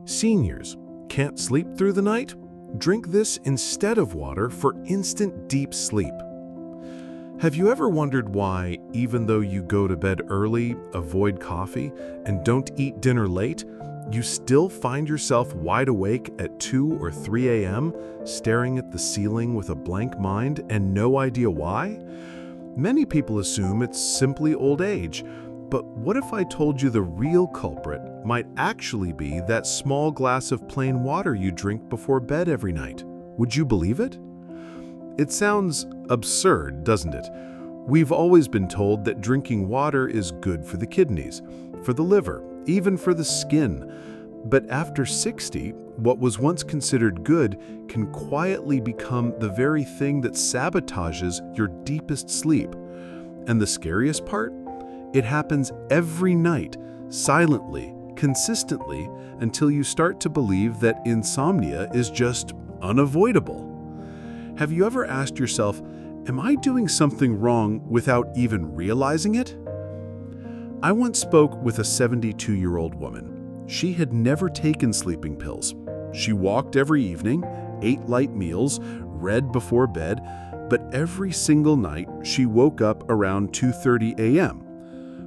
Seniors, can't sleep through the night? Drink this instead of water for instant deep sleep. Have you ever wondered why, even though you go to bed early, avoid coffee, and don't eat dinner late, you still find yourself wide awake at 2 or 3 a.m., staring at the ceiling with a blank mind and no idea why? Many people assume it's simply old age, but what if I told you the real culprit might actually be that small glass of plain water you drink before bed every night? Would you believe it? It sounds absurd, doesn't it? We've always been told that drinking water is good for the kidneys, for the liver, even for the skin. But after 60, what was once considered good can quietly become the very thing that sabotages your deepest sleep. And the scariest part? It happens every night, silently, consistently, until you start to believe that insomnia is just unavoidable. Have you ever asked yourself, am I doing something wrong without even realizing it? I once spoke with a 72-year-old woman. She had never taken sleeping pills. She walked every evening, ate light meals, read before bed, but every single night she woke up around 2:30 a.m.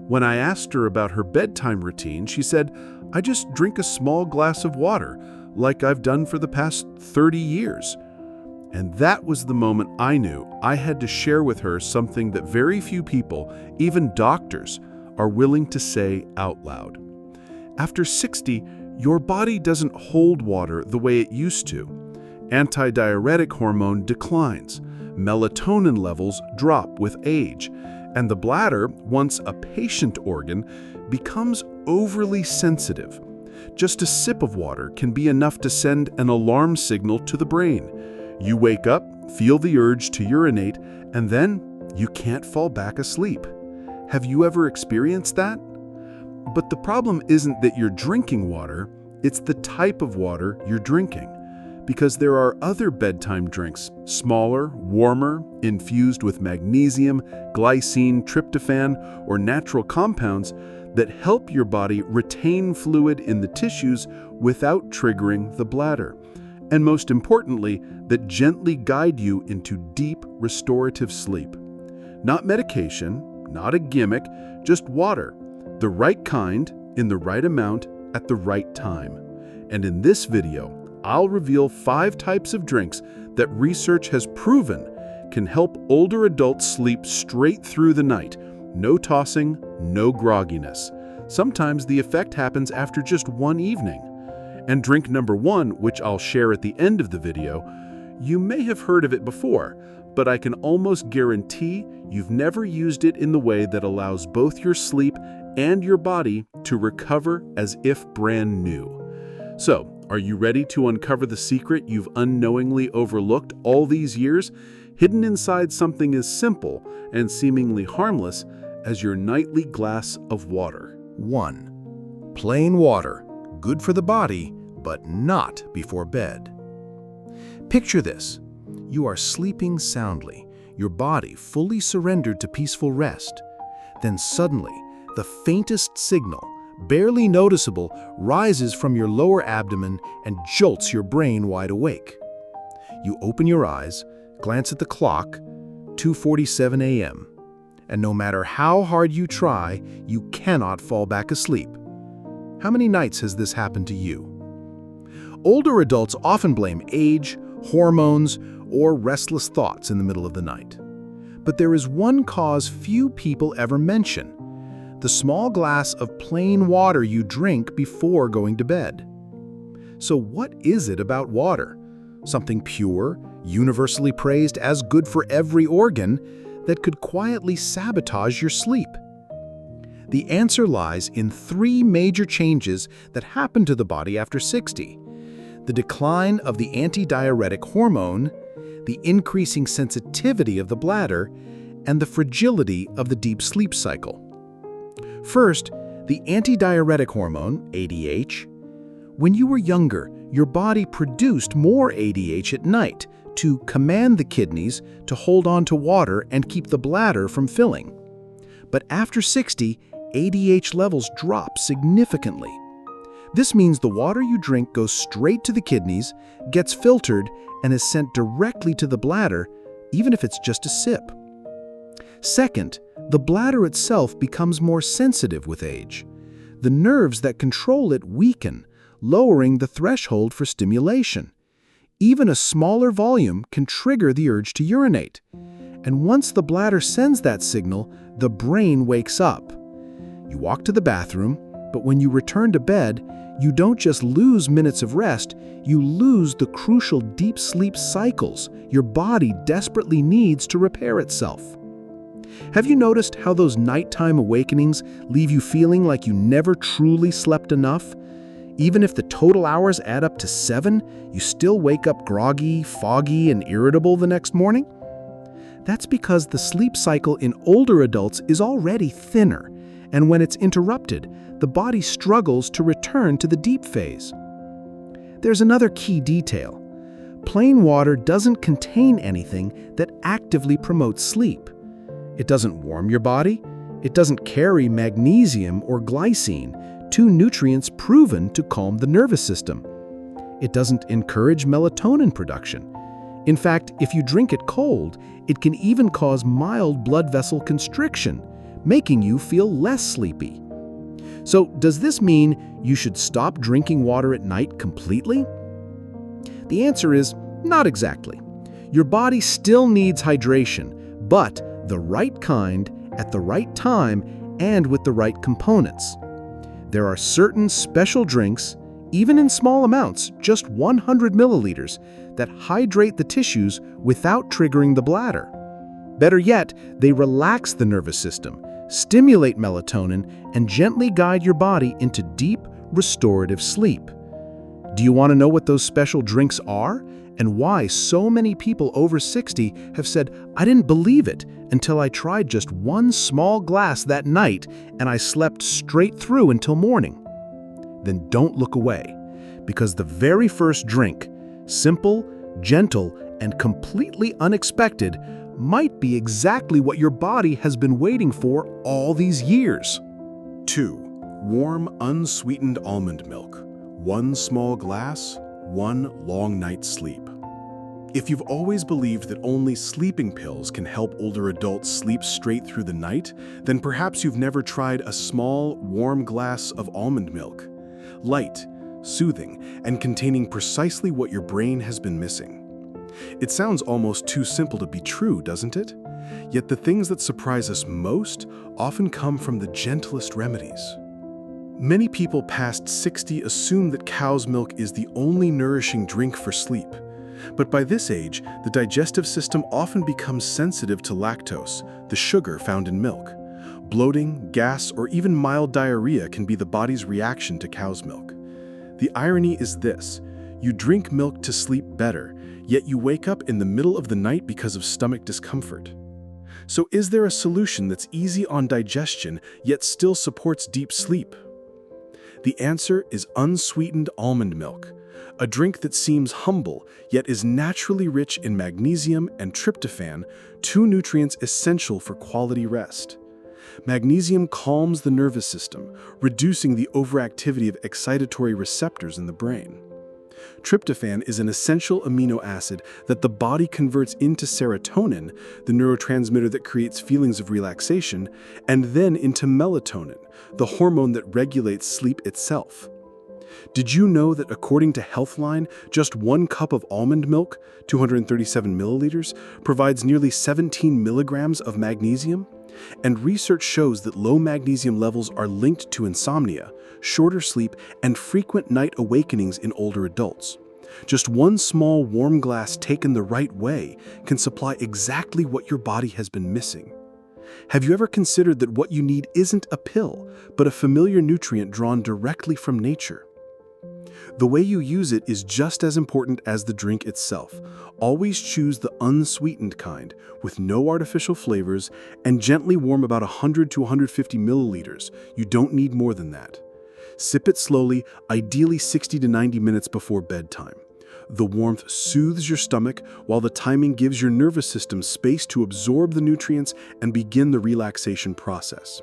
When I asked her about her bedtime routine, she said, "I just drink a small glass of water, like I've done for the past 30 years. And that was the moment I knew I had to share with her something that very few people, even doctors, are willing to say out loud. After 60, your body doesn't hold water the way it used to. Antidiuretic hormone declines, melatonin levels drop with age, and the bladder, once a patient organ, becomes overly sensitive. Just a sip of water can be enough to send an alarm signal to the brain. You wake up, feel the urge to urinate, and then you can't fall back asleep. Have you ever experienced that? But the problem isn't that you're drinking water, it's the type of water you're drinking. Because there are other bedtime drinks, smaller, warmer, infused with magnesium, glycine, tryptophan, or natural compounds that help your body retain fluid in the tissues without triggering the bladder. And most importantly, that gently guide you into deep restorative sleep. Not medication, not a gimmick, just water. The right kind, in the right amount, at the right time. And in this video, I'll reveal 5 types of drinks that research has proven can help older adults sleep straight through the night. No tossing, no grogginess. Sometimes the effect happens after just one evening. And drink number 1, which I'll share at the end of the video, you may have heard of it before, but I can almost guarantee you've never used it in the way that allows both your sleep and your body to recover as if brand new. So, are you ready to uncover the secret you've unknowingly overlooked all these years, hidden inside something as simple and seemingly harmless as your nightly glass of water? 1. Plain water, good for the body, but not before bed. Picture this. You are sleeping soundly, your body fully surrendered to peaceful rest. Then suddenly, the faintest signal, barely noticeable, rises from your lower abdomen and jolts your brain wide awake. You open your eyes, glance at the clock, 2:47 a.m., and no matter how hard you try, you cannot fall back asleep. How many nights has this happened to you? Older adults often blame age, hormones, or restless thoughts in the middle of the night. But there is one cause few people ever mention: the small glass of plain water you drink before going to bed. So what is it about water, something pure, universally praised as good for every organ, that could quietly sabotage your sleep? The answer lies in 3 major changes that happen to the body after 60. The decline of the antidiuretic hormone, the increasing sensitivity of the bladder, and the fragility of the deep sleep cycle. First, the antidiuretic hormone, ADH. When you were younger, your body produced more ADH at night to command the kidneys to hold on to water and keep the bladder from filling. But after 60, ADH levels drop significantly. This means the water you drink goes straight to the kidneys, gets filtered, and is sent directly to the bladder, even if it's just a sip. Second, the bladder itself becomes more sensitive with age. The nerves that control it weaken, lowering the threshold for stimulation. Even a smaller volume can trigger the urge to urinate. And once the bladder sends that signal, the brain wakes up. You walk to the bathroom, but when you return to bed, you don't just lose minutes of rest, you lose the crucial deep sleep cycles your body desperately needs to repair itself. Have you noticed how those nighttime awakenings leave you feeling like you never truly slept enough? Even if the total hours add up to 7, you still wake up groggy, foggy, and irritable the next morning? That's because the sleep cycle in older adults is already thinner, and when it's interrupted, the body struggles to return to the deep phase. There's another key detail. Plain water doesn't contain anything that actively promotes sleep. It doesn't warm your body. It doesn't carry magnesium or glycine, two nutrients proven to calm the nervous system. It doesn't encourage melatonin production. In fact, if you drink it cold, it can even cause mild blood vessel constriction, making you feel less sleepy. So, does this mean you should stop drinking water at night completely? The answer is not exactly. Your body still needs hydration, but the right kind, at the right time, and with the right components. There are certain special drinks, even in small amounts, just 100 milliliters, that hydrate the tissues without triggering the bladder. Better yet, they relax the nervous system, stimulate melatonin, and gently guide your body into deep, restorative sleep. Do you want to know what those special drinks are, and why so many people over 60 have said, "I didn't believe it until I tried just one small glass that night and I slept straight through until morning"? Then don't look away, because the very first drink, simple, gentle, and completely unexpected, might be exactly what your body has been waiting for all these years. 2. Warm, unsweetened almond milk. 1 small glass, 1 long night's sleep. If you've always believed that only sleeping pills can help older adults sleep straight through the night, then perhaps you've never tried a small, warm glass of almond milk. Light, soothing, and containing precisely what your brain has been missing. It sounds almost too simple to be true, doesn't it? Yet the things that surprise us most often come from the gentlest remedies. Many people past 60 assume that cow's milk is the only nourishing drink for sleep. But by this age, the digestive system often becomes sensitive to lactose, the sugar found in milk. Bloating, gas, or even mild diarrhea can be the body's reaction to cow's milk. The irony is this: you drink milk to sleep better, yet you wake up in the middle of the night because of stomach discomfort. So is there a solution that's easy on digestion, yet still supports deep sleep? The answer is unsweetened almond milk, a drink that seems humble, yet is naturally rich in magnesium and tryptophan, two nutrients essential for quality rest. Magnesium calms the nervous system, reducing the overactivity of excitatory receptors in the brain. Tryptophan is an essential amino acid that the body converts into serotonin, the neurotransmitter that creates feelings of relaxation, and then into melatonin, the hormone that regulates sleep itself. Did you know that according to Healthline, just 1 cup of almond milk, 237 milliliters, provides nearly 17 milligrams of magnesium? And research shows that low magnesium levels are linked to insomnia, shorter sleep, and frequent night awakenings in older adults. Just 1 small warm glass taken the right way can supply exactly what your body has been missing. Have you ever considered that what you need isn't a pill, but a familiar nutrient drawn directly from nature? The way you use it is just as important as the drink itself. Always choose the unsweetened kind, with no artificial flavors, and gently warm about 100 to 150 milliliters. You don't need more than that. Sip it slowly, ideally 60 to 90 minutes before bedtime. The warmth soothes your stomach, while the timing gives your nervous system space to absorb the nutrients and begin the relaxation process.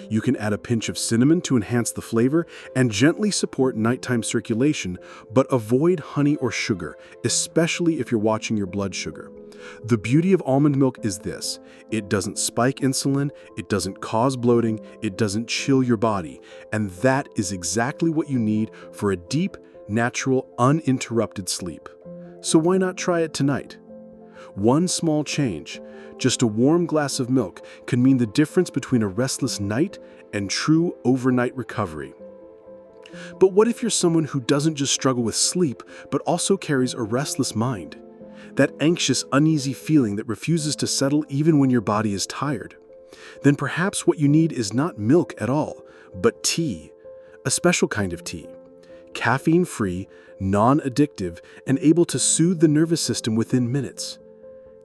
You can add a pinch of cinnamon to enhance the flavor and gently support nighttime circulation, but avoid honey or sugar, especially if you're watching your blood sugar. The beauty of almond milk is this: it doesn't spike insulin, it doesn't cause bloating, it doesn't chill your body, and that is exactly what you need for a deep, natural, uninterrupted sleep. So why not try it tonight? One small change, just a warm glass of milk, can mean the difference between a restless night and true overnight recovery. But what if you're someone who doesn't just struggle with sleep, but also carries a restless mind? That anxious, uneasy feeling that refuses to settle even when your body is tired? Then perhaps what you need is not milk at all, but tea. A special kind of tea. Caffeine-free, non-addictive, and able to soothe the nervous system within minutes.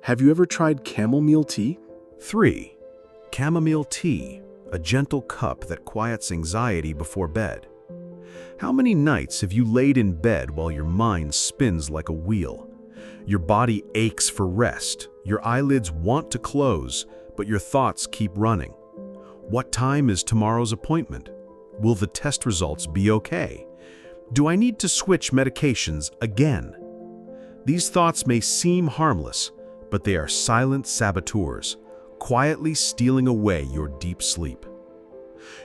Have you ever tried chamomile tea? 3. Chamomile tea, a gentle cup that quiets anxiety before bed. How many nights have you laid in bed while your mind spins like a wheel? Your body aches for rest, your eyelids want to close, but your thoughts keep running. What time is tomorrow's appointment? Will the test results be okay? Do I need to switch medications again? These thoughts may seem harmless, but they are silent saboteurs, quietly stealing away your deep sleep.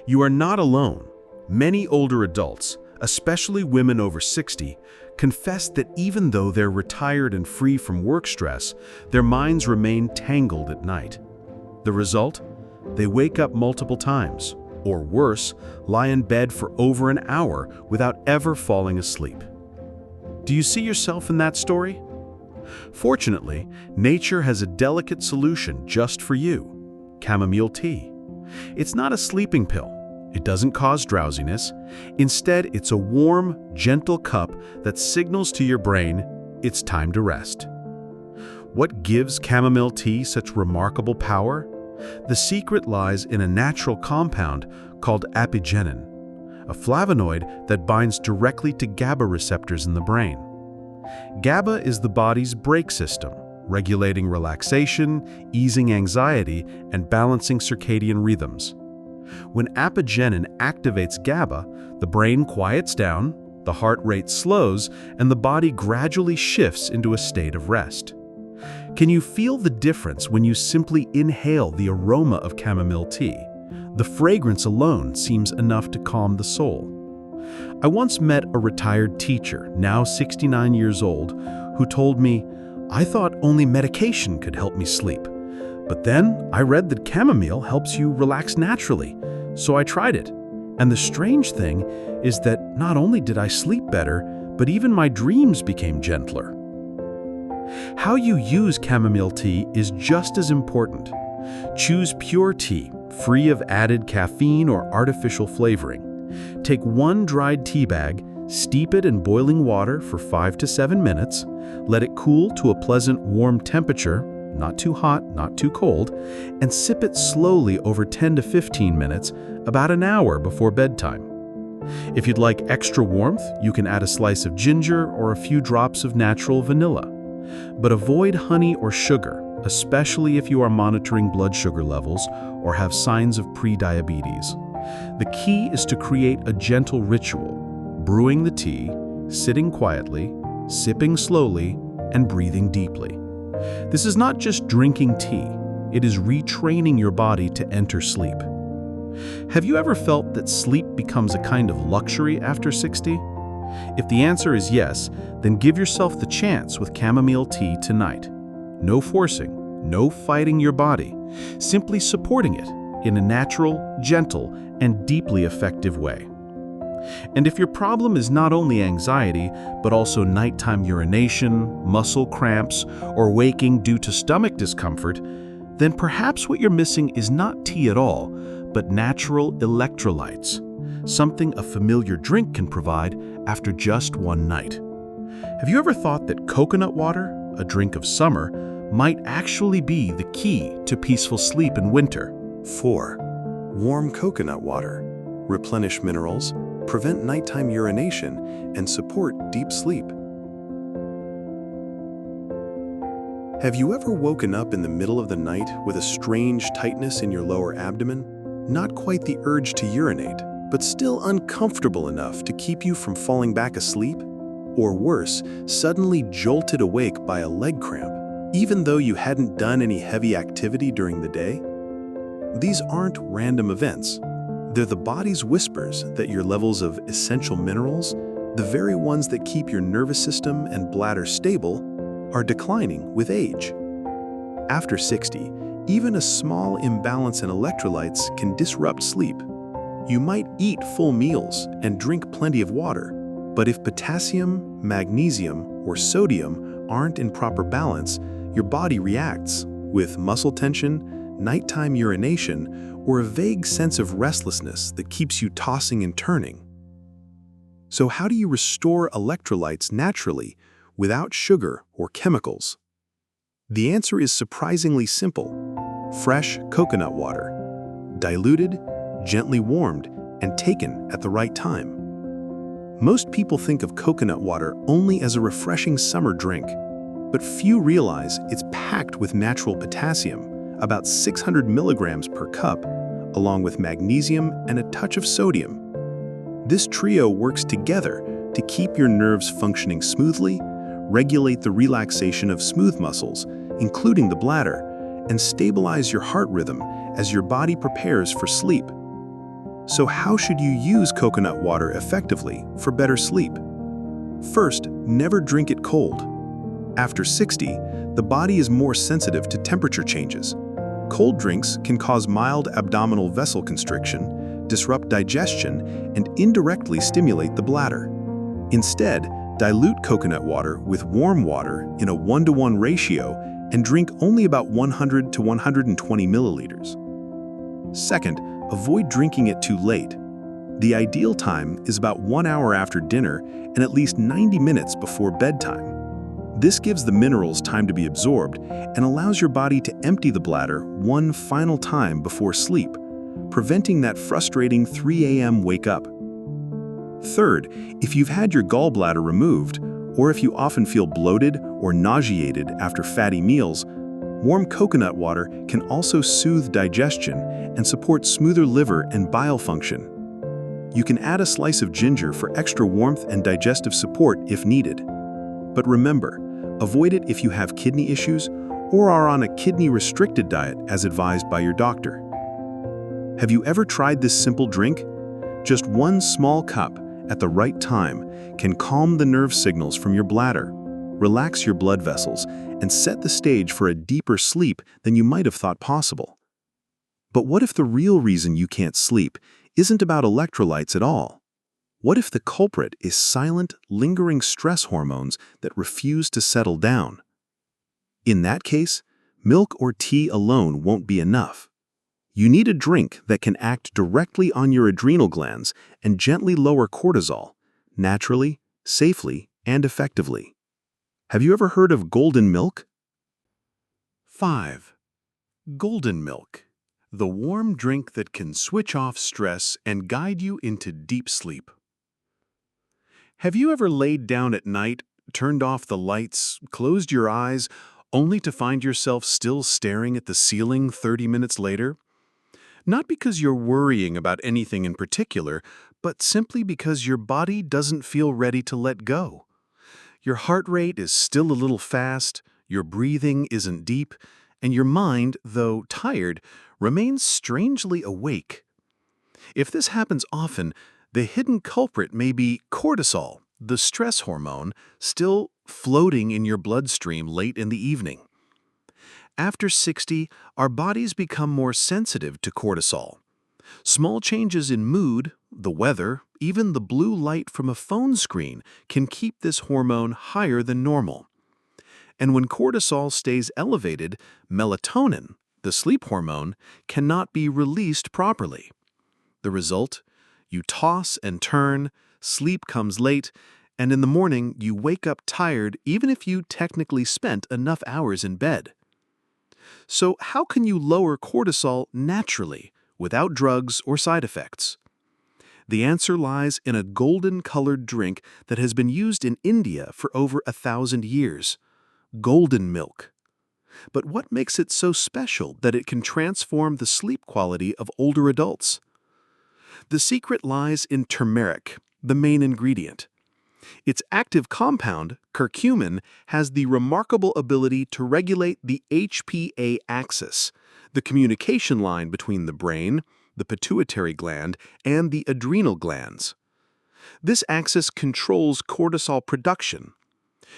You are not alone. Many older adults, especially women over 60, confess that even though they're retired and free from work stress, their minds remain tangled at night. The result? They wake up multiple times, or worse, lie in bed for over an hour without ever falling asleep. Do you see yourself in that story? Fortunately, nature has a delicate solution just for you: chamomile tea. It's not a sleeping pill. It doesn't cause drowsiness. Instead, it's a warm, gentle cup that signals to your brain it's time to rest. What gives chamomile tea such remarkable power? The secret lies in a natural compound called apigenin, a flavonoid that binds directly to GABA receptors in the brain. GABA is the body's brake system, regulating relaxation, easing anxiety, and balancing circadian rhythms. When apigenin activates GABA, the brain quiets down, the heart rate slows, and the body gradually shifts into a state of rest. Can you feel the difference when you simply inhale the aroma of chamomile tea? The fragrance alone seems enough to calm the soul. I once met a retired teacher, now 69 years old, who told me, "I thought only medication could help me sleep. But then I read that chamomile helps you relax naturally, so I tried it. And the strange thing is that not only did I sleep better, but even my dreams became gentler." How you use chamomile tea is just as important. Choose pure tea, free of added caffeine or artificial flavoring. Take one dried tea bag, steep it in boiling water for 5 to 7 minutes, let it cool to a pleasant warm temperature, not too hot, not too cold, and sip it slowly over 10 to 15 minutes, about an hour before bedtime. If you'd like extra warmth, you can add a slice of ginger or a few drops of natural vanilla. But avoid honey or sugar, especially if you are monitoring blood sugar levels or have signs of prediabetes. The key is to create a gentle ritual: brewing the tea, sitting quietly, sipping slowly, and breathing deeply. This is not just drinking tea, it is retraining your body to enter sleep. Have you ever felt that sleep becomes a kind of luxury after 60? If the answer is yes, then give yourself the chance with chamomile tea tonight. No forcing, no fighting your body, simply supporting it in a natural, gentle, and deeply effective way. And if your problem is not only anxiety, but also nighttime urination, muscle cramps, or waking due to stomach discomfort, then perhaps what you're missing is not tea at all, but natural electrolytes, something a familiar drink can provide after just one night. Have you ever thought that coconut water, a drink of summer, might actually be the key to peaceful sleep in winter? 4. Warm coconut water. Replenish minerals, prevent nighttime urination, and support deep sleep. Have you ever woken up in the middle of the night with a strange tightness in your lower abdomen? Not quite the urge to urinate, but still uncomfortable enough to keep you from falling back asleep? Or worse, suddenly jolted awake by a leg cramp, even though you hadn't done any heavy activity during the day? These aren't random events. They're the body's whispers that your levels of essential minerals, the very ones that keep your nervous system and bladder stable, are declining with age. After 60, even a small imbalance in electrolytes can disrupt sleep. You might eat full meals and drink plenty of water, but if potassium, magnesium, or sodium aren't in proper balance, your body reacts with muscle tension, nighttime urination, or a vague sense of restlessness that keeps you tossing and turning. So how do you restore electrolytes naturally without sugar or chemicals? The answer is surprisingly simple: fresh coconut water, diluted, gently warmed, and taken at the right time. Most people think of coconut water only as a refreshing summer drink, but few realize it's packed with natural potassium, about 600 milligrams per cup, along with magnesium and a touch of sodium. This trio works together to keep your nerves functioning smoothly, regulate the relaxation of smooth muscles, including the bladder, and stabilize your heart rhythm as your body prepares for sleep. So how should you use coconut water effectively for better sleep? First, never drink it cold. After 60, the body is more sensitive to temperature changes. Cold drinks can cause mild abdominal vessel constriction, disrupt digestion, and indirectly stimulate the bladder. Instead, dilute coconut water with warm water in a 1-to-1 ratio and drink only about 100 to 120 milliliters. Second, avoid drinking it too late. The ideal time is about 1 hour after dinner and at least 90 minutes before bedtime. This gives the minerals time to be absorbed and allows your body to empty the bladder one final time before sleep, preventing that frustrating 3 a.m. wake up. Third, if you've had your gallbladder removed, or if you often feel bloated or nauseated after fatty meals, warm coconut water can also soothe digestion and support smoother liver and bile function. You can add a slice of ginger for extra warmth and digestive support if needed. But remember, avoid it if you have kidney issues or are on a kidney-restricted diet as advised by your doctor. Have you ever tried this simple drink? Just one small cup at the right time can calm the nerve signals from your bladder, relax your blood vessels, and set the stage for a deeper sleep than you might have thought possible. But what if the real reason you can't sleep isn't about electrolytes at all? What if the culprit is silent, lingering stress hormones that refuse to settle down? In that case, milk or tea alone won't be enough. You need a drink that can act directly on your adrenal glands and gently lower cortisol, naturally, safely, and effectively. Have you ever heard of golden milk? 5. Golden milk, the warm drink that can switch off stress and guide you into deep sleep. Have you ever laid down at night, turned off the lights, closed your eyes, only to find yourself still staring at the ceiling 30 minutes later? Not because you're worrying about anything in particular, but simply because your body doesn't feel ready to let go. Your heart rate is still a little fast, your breathing isn't deep, and your mind, though tired, remains strangely awake. If this happens often, the hidden culprit may be cortisol, the stress hormone, still floating in your bloodstream late in the evening. After 60, our bodies become more sensitive to cortisol. Small changes in mood, the weather, even the blue light from a phone screen can keep this hormone higher than normal. And when cortisol stays elevated, melatonin, the sleep hormone, cannot be released properly. The result? You toss and turn, sleep comes late, and in the morning you wake up tired even if you technically spent enough hours in bed. So how can you lower cortisol naturally, without drugs or side effects? The answer lies in a golden-colored drink that has been used in India for over 1,000 years: golden milk. But what makes it so special that it can transform the sleep quality of older adults? The secret lies in turmeric, the main ingredient. Its active compound, curcumin, has the remarkable ability to regulate the HPA axis, the communication line between the brain, the pituitary gland, and the adrenal glands. This axis controls cortisol production.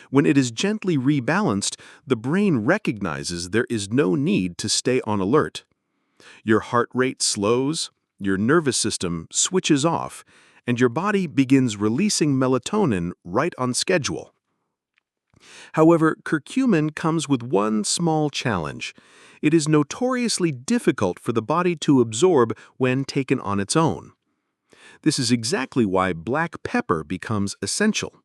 When it is gently rebalanced, the brain recognizes there is no need to stay on alert. Your heart rate slows, your nervous system switches off, and your body begins releasing melatonin right on schedule. However, curcumin comes with one small challenge. It is notoriously difficult for the body to absorb when taken on its own. This is exactly why black pepper becomes essential.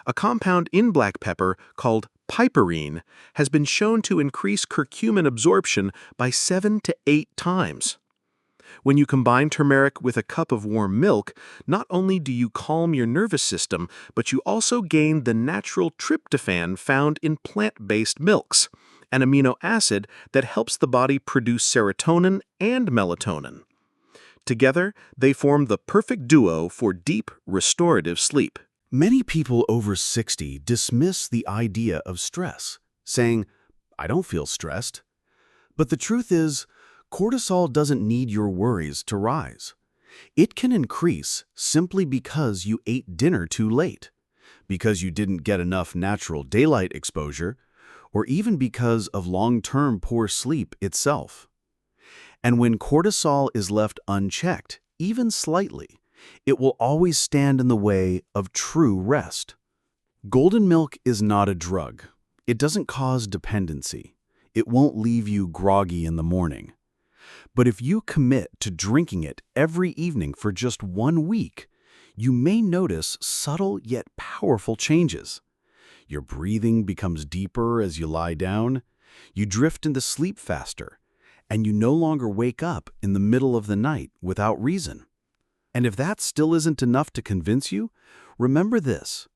A compound in black pepper called piperine has been shown to increase curcumin absorption by 7 to 8 times. When you combine turmeric with a cup of warm milk, not only do you calm your nervous system, but you also gain the natural tryptophan found in plant-based milks, an amino acid that helps the body produce serotonin and melatonin. Together, they form the perfect duo for deep, restorative sleep. Many people over 60 dismiss the idea of stress, saying, "I don't feel stressed." But the truth is, cortisol doesn't need your worries to rise. It can increase simply because you ate dinner too late, because you didn't get enough natural daylight exposure, or even because of long-term poor sleep itself. And when cortisol is left unchecked, even slightly, it will always stand in the way of true rest. Golden milk is not a drug. It doesn't cause dependency. It won't leave you groggy in the morning. But if you commit to drinking it every evening for just 1 week, you may notice subtle yet powerful changes. Your breathing becomes deeper as you lie down, you drift into sleep faster, and you no longer wake up in the middle of the night without reason. And if that still isn't enough to convince you, remember this.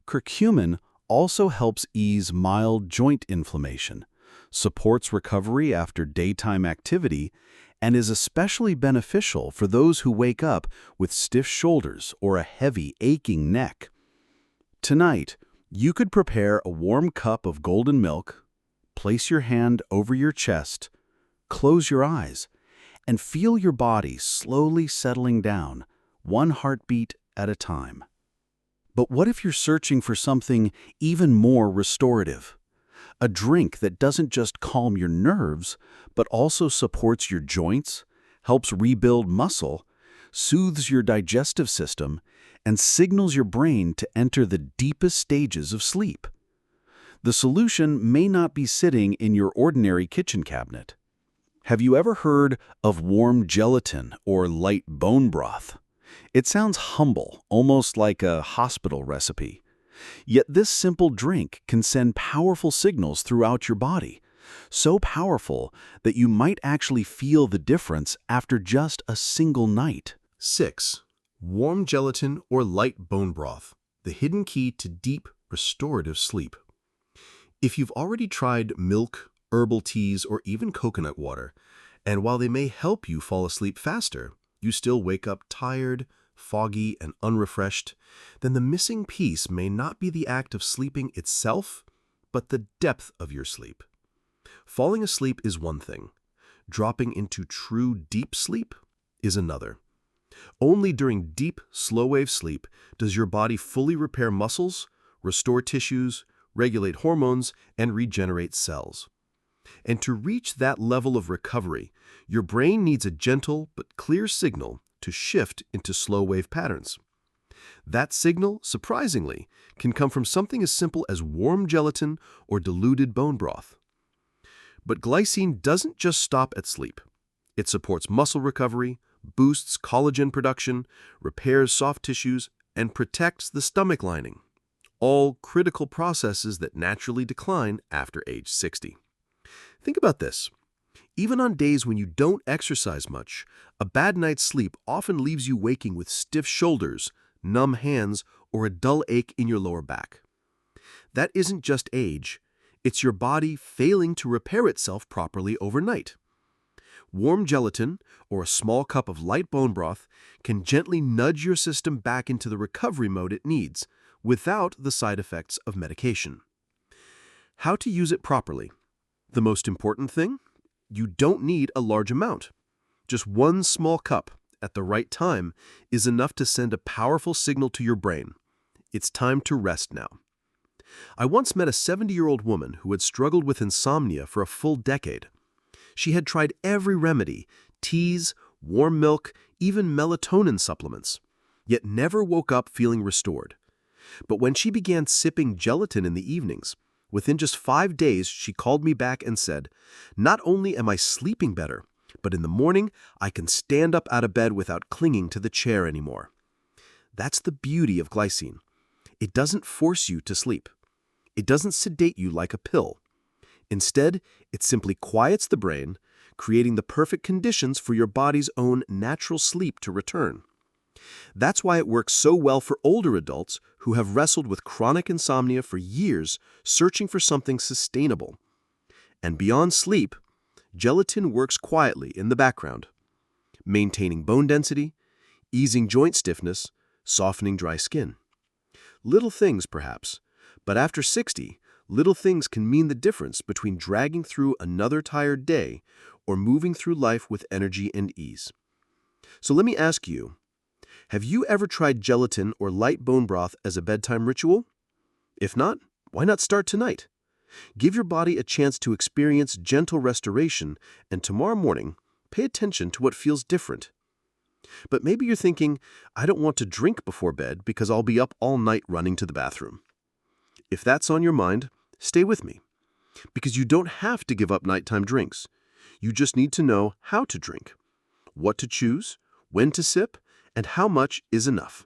Curcumin also helps ease mild joint inflammation, supports recovery after daytime activity, and is especially beneficial for those who wake up with stiff shoulders or a heavy, aching neck. Tonight, you could prepare a warm cup of golden milk, place your hand over your chest, close your eyes, and feel your body slowly settling down, one heartbeat at a time. But what if you're searching for something even more restorative? A drink that doesn't just calm your nerves, but also supports your joints, helps rebuild muscle, soothes your digestive system, and signals your brain to enter the deepest stages of sleep. The solution may not be sitting in your ordinary kitchen cabinet. Have you ever heard of warm gelatin or light bone broth? It sounds humble, almost like a hospital recipe. Yet this simple drink can send powerful signals throughout your body, so powerful that you might actually feel the difference after just a single night. 6. Warm gelatin or light bone broth, the hidden key to deep, restorative sleep. If you've already tried milk, herbal teas, or even coconut water, and while they may help you fall asleep faster, you still wake up tired, foggy, and unrefreshed, then the missing piece may not be the act of sleeping itself, but the depth of your sleep. Falling asleep is one thing. Dropping into true deep sleep is another. Only during deep, slow-wave sleep does your body fully repair muscles, restore tissues, regulate hormones, and regenerate cells. And to reach that level of recovery, your brain needs a gentle but clear signal to shift into slow-wave patterns. That signal, surprisingly, can come from something as simple as warm gelatin or diluted bone broth. But glycine doesn't just stop at sleep. It supports muscle recovery, boosts collagen production, repairs soft tissues, and protects the stomach lining. All critical processes that naturally decline after age 60. Think about this. Even on days when you don't exercise much, a bad night's sleep often leaves you waking with stiff shoulders, numb hands, or a dull ache in your lower back. That isn't just age, It's your body failing to repair itself properly overnight. Warm gelatin, or a small cup of light bone broth, can gently nudge your system back into the recovery mode it needs, without the side effects of medication. How to use it properly? The most important thing? You don't need a large amount. Just one small cup, at the right time, is enough to send a powerful signal to your brain. It's time to rest now. I once met a 70-year-old woman who had struggled with insomnia for a full decade. She had tried every remedy, teas, warm milk, even melatonin supplements, yet never woke up feeling restored. But when she began sipping gelatin in the evenings, within just 5 days she called me back and said, "Not only am I sleeping better, but in the morning I can stand up out of bed without clinging to the chair anymore." That's the beauty of glycine. It doesn't force you to sleep. It doesn't sedate you like a pill. Instead, it simply quiets the brain, creating the perfect conditions for your body's own natural sleep to return. That's why it works so well for older adults who have wrestled with chronic insomnia for years, searching for something sustainable. And beyond sleep, gelatin works quietly in the background, maintaining bone density, easing joint stiffness, softening dry skin. Little things, perhaps, but after 60, little things can mean the difference between dragging through another tired day or moving through life with energy and ease. So let me ask you, have you ever tried gelatin or light bone broth as a bedtime ritual? If not, why not start tonight? Give your body a chance to experience gentle restoration, and tomorrow morning, pay attention to what feels different. But maybe you're thinking, I don't want to drink before bed because I'll be up all night running to the bathroom. If that's on your mind, stay with me. Because you don't have to give up nighttime drinks. You just need to know how to drink, what to choose, when to sip, and how much is enough.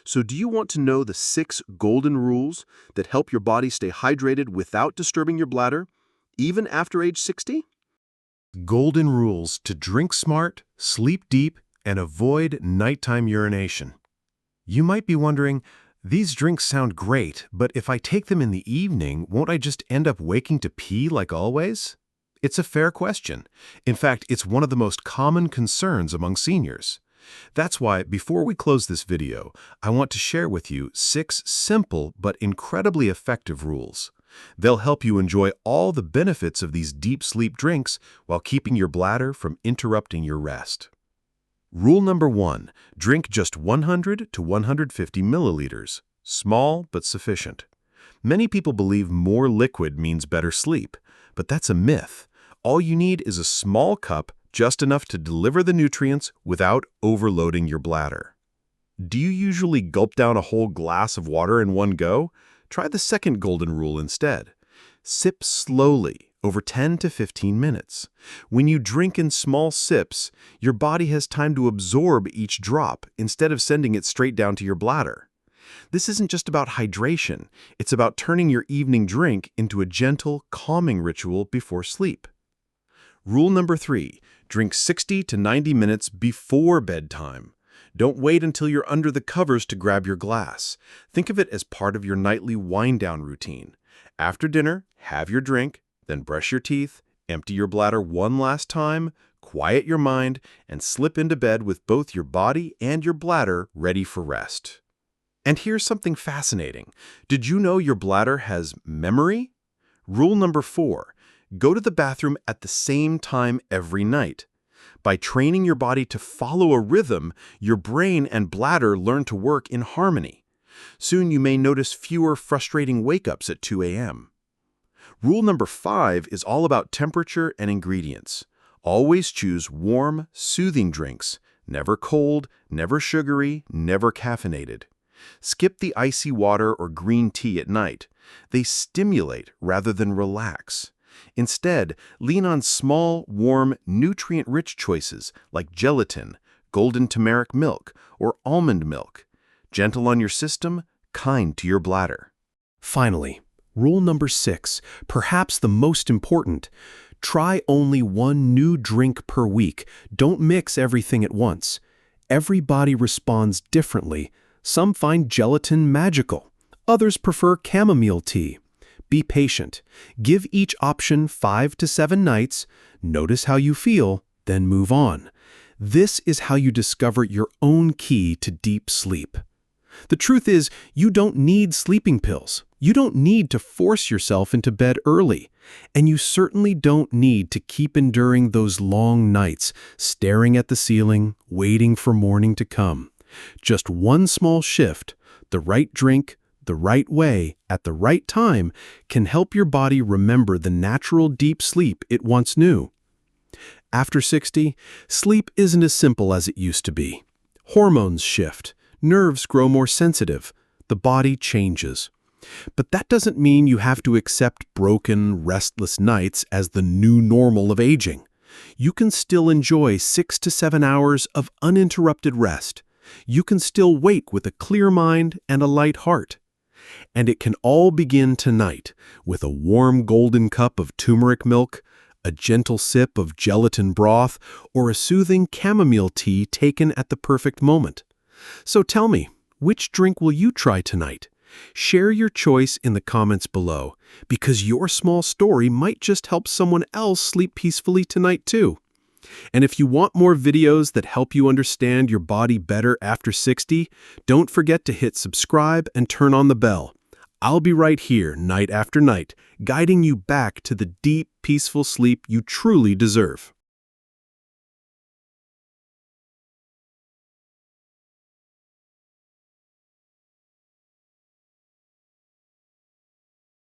So do you want to know the 6 golden rules that help your body stay hydrated without disturbing your bladder, even after age 60? Golden rules to drink smart, sleep deep, and avoid nighttime urination. You might be wondering, these drinks sound great, but if I take them in the evening, won't I just end up waking to pee like always? It's a fair question. In fact, it's one of the most common concerns among seniors. That's why, before we close this video, I want to share with you 6 simple but incredibly effective rules. They'll help you enjoy all the benefits of these deep sleep drinks while keeping your bladder from interrupting your rest. Rule number 1, drink just 100 to 150 milliliters. Small but sufficient. Many people believe more liquid means better sleep, but that's a myth. All you need is a small cup, just enough to deliver the nutrients without overloading your bladder. Do you usually gulp down a whole glass of water in one go? Try the second golden rule instead. Sip slowly, over 10 to 15 minutes. When you drink in small sips, your body has time to absorb each drop instead of sending it straight down to your bladder. This isn't just about hydration, it's about turning your evening drink into a gentle, calming ritual before sleep. Rule number 3, drink 60 to 90 minutes before bedtime. Don't wait until you're under the covers to grab your glass. Think of it as part of your nightly wind-down routine. After dinner, have your drink, then brush your teeth, empty your bladder one last time, quiet your mind, and slip into bed with both your body and your bladder ready for rest. And here's something fascinating. Did you know your bladder has memory? Rule number 4, go to the bathroom at the same time every night. By training your body to follow a rhythm, your brain and bladder learn to work in harmony. Soon you may notice fewer frustrating wake-ups at 2 a.m. Rule number 5 is all about temperature and ingredients. Always choose warm, soothing drinks. Never cold, never sugary, never caffeinated. Skip the icy water or green tea at night. They stimulate rather than relax. Instead, lean on small, warm, nutrient-rich choices like gelatin, golden turmeric milk, or almond milk. Gentle on your system, kind to your bladder. Finally, rule number 6, perhaps the most important. Try only one new drink per week. Don't mix everything at once. Every body responds differently. Some find gelatin magical. Others prefer chamomile tea. Be patient. Give each option 5 to 7 nights, notice how you feel, then move on. This is how you discover your own key to deep sleep. The truth is, you don't need sleeping pills. You don't need to force yourself into bed early. And you certainly don't need to keep enduring those long nights, staring at the ceiling, waiting for morning to come. Just one small shift, the right drink, the right way, at the right time, can help your body remember the natural deep sleep it once knew. After 60, sleep isn't as simple as it used to be. Hormones shift, nerves grow more sensitive, the body changes. But that doesn't mean you have to accept broken, restless nights as the new normal of aging. You can still enjoy 6 to 7 hours of uninterrupted rest. You can still wake with a clear mind and a light heart. And it can all begin tonight with a warm golden cup of turmeric milk, a gentle sip of gelatin broth, or a soothing chamomile tea taken at the perfect moment. So tell me, which drink will you try tonight? Share your choice in the comments below, because your small story might just help someone else sleep peacefully tonight too. And if you want more videos that help you understand your body better after 60, don't forget to hit subscribe and turn on the bell. I'll be right here night after night, guiding you back to the deep, peaceful sleep you truly deserve.